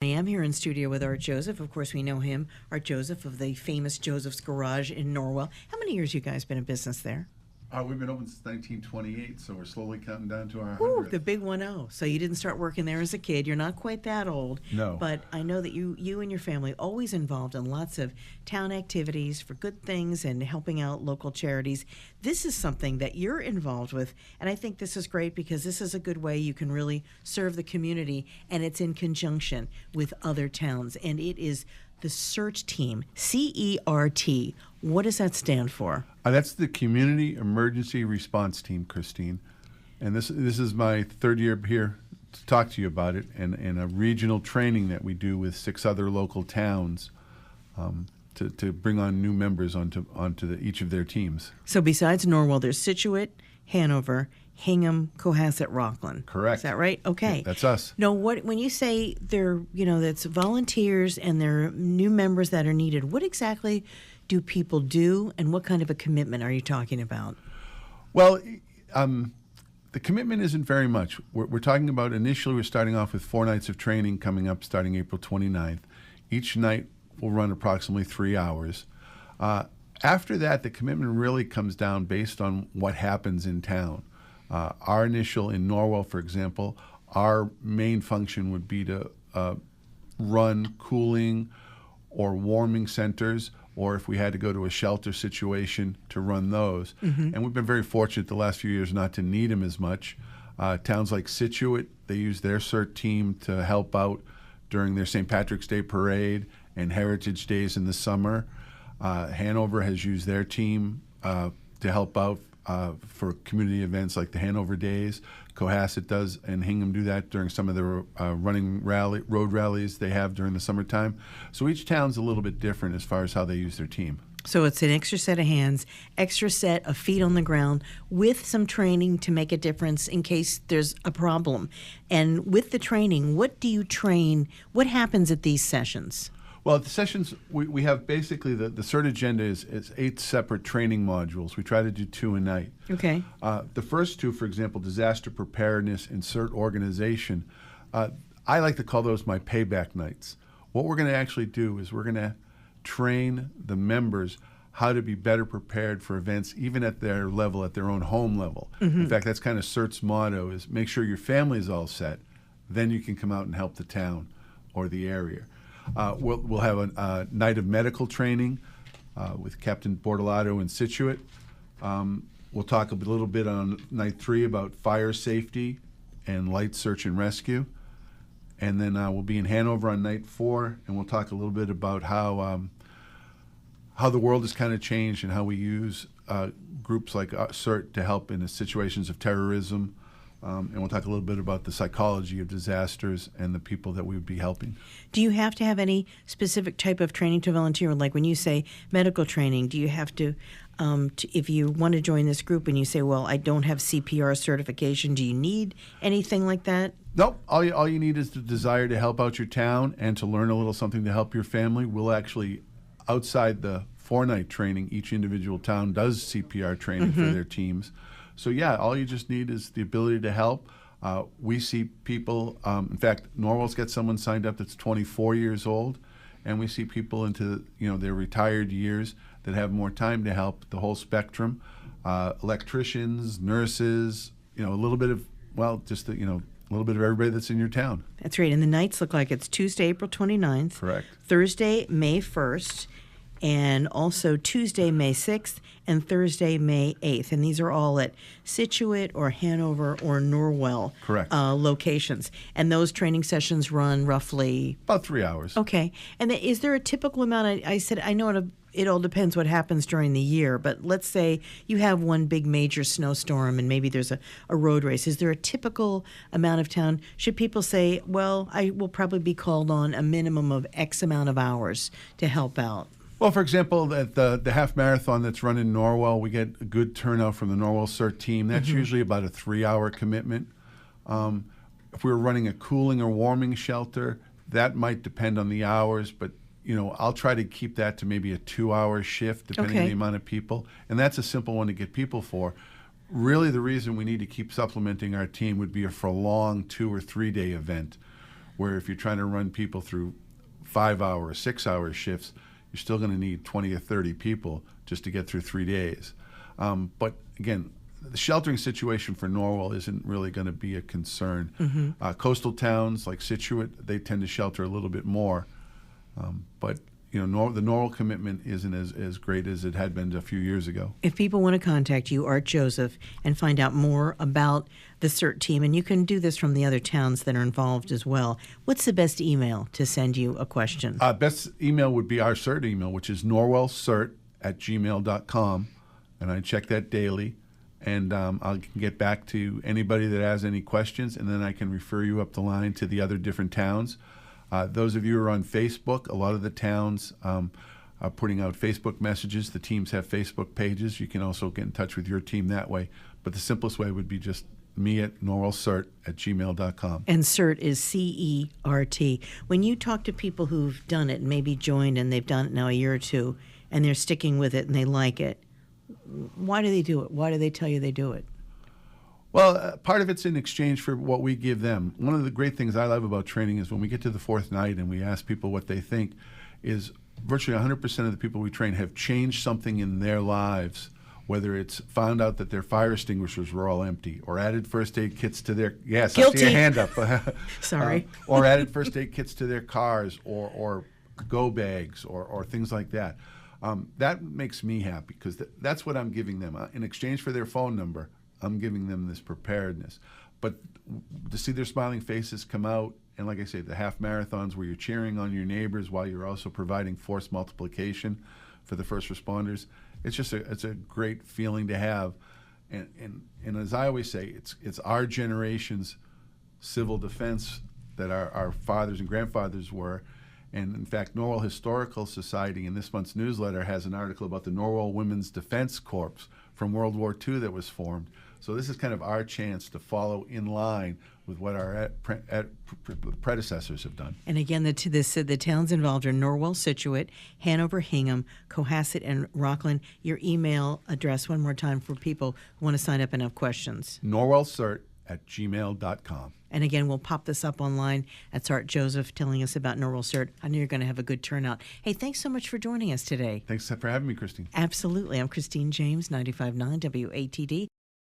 I am here in studio with Art Joseph. Of course, we know him, Art Joseph of the famous Joseph's Garage in Norwell. How many years you guys been in business there? We've been open since 1928, so we're slowly counting down to our Ooh, 100th. the big 1-0. So you didn't start working there as a kid. You're not quite that old. No. But I know that you and your family always involved in lots of town activities for good things and helping out local charities. This is something that you're involved with, and I think this is great because this is a good way you can really serve the community, and it's in conjunction with other towns. And it is the CERT team, CERT. What does that stand for? That's the Community Emergency Response Team, Christine. And this is my third year here to talk to you about it, and a regional training that we do with 6 other local towns to bring on new members onto each of their teams. So besides Norwell, there's Scituate, Hanover, Hingham, Cohasset, Rockland. Correct. Is that right? Okay. Yeah, that's us. No, when you say they're, that's volunteers and they're new members that are needed, what exactly do people do, and what kind of a commitment are you talking about? Well, the commitment isn't very much. We're talking about, initially we're starting off with 4 nights of training coming up starting April 29th. Each night will run approximately 3 hours. After that, the commitment really comes down based on what happens in town. Our initial in Norwell, for example, our main function would be to run cooling or warming centers, or if we had to go to a shelter situation, to run those. Mm-hmm. And we've been very fortunate the last few years not to need them as much. Towns like Scituate, they use their CERT team to help out during their St. Patrick's Day parade and Heritage Days in the summer. Hanover has used their team to help out for community events like the Hanover Days. Cohasset does, and Hingham do that during some of the road rallies they have during the summertime. So each town's a little bit different as far as how they use their team. So it's an extra set of hands, extra set of feet on the ground, with some training to make a difference in case there's a problem. And with the training, what do you train? What happens at these sessions? Well, at the sessions, we have basically the CERT agenda is 8 separate training modules. We try to do 2 a night. Okay. The first 2, for example, disaster preparedness and CERT organization, I like to call those my payback nights. What we're going to actually do is we're going to train the members how to be better prepared for events, even at their level, at their own home level. Mm-hmm. In fact, that's kind of CERT's motto, is make sure your family is all set, then you can come out and help the town or the area. We'll have a night of medical training with Captain Bortolato in Scituate. We'll talk a little bit on night 3 about fire safety and light search and rescue. And then we'll be in Hanover on night 4, and we'll talk a little bit about how the world has kind of changed and how we use groups like CERT to help in the situations of terrorism. And we'll talk a little bit about the psychology of disasters and the people that we would be helping. Do you have to have any specific type of training to volunteer? Like when you say medical training, do you have to if you want to join this group and you say, well, I don't have CPR certification, do you need anything like that? Nope. All you need is the desire to help out your town and to learn a little something to help your family. We'll actually, outside the 4-night training, each individual town does CPR training for their teams. So yeah, all you just need is the ability to help. We see people, in fact, Norwell's got someone signed up that's 24 years old, and we see people into their retired years that have more time to help, the whole spectrum. Electricians, nurses, a little bit of, just a little bit of everybody that's in your town. That's right, and the nights look like it's Tuesday, April 29th. Correct. Thursday, May 1st. And also Tuesday, May 6th, and Thursday, May 8th. And these are all at Scituate or Hanover or Norwell. Correct. Locations. And those training sessions run roughly? About 3 hours. Okay. And is there a typical amount? I said I know it all depends what happens during the year, but let's say you have one big major snowstorm and maybe there's a road race. Is there a typical amount of town? Should people say, well, I will probably be called on a minimum of X amount of hours to help out? Well, for example, at the half marathon that's run in Norwell, we get a good turnout from the Norwell CERT team. That's usually about a 3-hour commitment. If we were running a cooling or warming shelter, that might depend on the hours, but I'll try to keep that to maybe a 2-hour shift, depending on the amount of people. And that's a simple one to get people for. Really, the reason we need to keep supplementing our team would be for a long 2 or 3 day event where if you're trying to run people through 5-hour or 6-hour shifts, you're still going to need 20 or 30 people just to get through 3 days. But again, the sheltering situation for Norwell isn't really going to be a concern. Coastal towns like Scituate, they tend to shelter a little bit more. But the Norwell commitment isn't as great as it had been a few years ago. If people want to contact you, Art Joseph, and find out more about the CERT team, and you can do this from the other towns that are involved as well, what's the best email to send you a question? Best email would be our CERT email, which is norwellcert@gmail.com, and I check that daily. And I can get back to anybody that has any questions, and then I can refer you up the line to the other different towns. Those of you who are on Facebook, a lot of the towns are putting out Facebook messages. The teams have Facebook pages. You can also get in touch with your team that way. But the simplest way would be just me at norwellcert@gmail.com. And CERT is CERT. When you talk to people who've done it and maybe joined and they've done it now a year or two, and they're sticking with it and they like it, why do they do it? Why do they tell you they do it? Well, part of it's in exchange for what we give them. One of the great things I love about training is when we get to the fourth night and we ask people what they think, is virtually 100% of the people we train have changed something in their lives, whether it's found out that their fire extinguishers were all empty, or added first aid kits to their, yes, Guilty. I see your hand up. Sorry. Or added first aid kits to their cars, or go bags, or things like that. That makes me happy, because that's what I'm giving them. In exchange for their phone number, I'm giving them this preparedness. But to see their smiling faces come out, and like I say, the half marathons where you're cheering on your neighbors while you're also providing force multiplication for the first responders, it's a great feeling to have. And as I always say, it's our generation's civil defense that our fathers and grandfathers were. And in fact, Norwell Historical Society in this month's newsletter has an article about the Norwell Women's Defense Corps from World War II that was formed. So this is kind of our chance to follow in line with what our predecessors have done. And again, the towns involved are Norwell, Scituate, Hanover, Hingham, Cohasset, and Rockland. Your email address one more time for people who want to sign up and have questions. norwellcert@gmail.com. And again, we'll pop this up online. That's Art Joseph telling us about Norwell CERT. I know you're going to have a good turnout. Hey, thanks so much for joining us today. Thanks for having me, Christine. Absolutely. I'm Christine James, 95.9 WATD.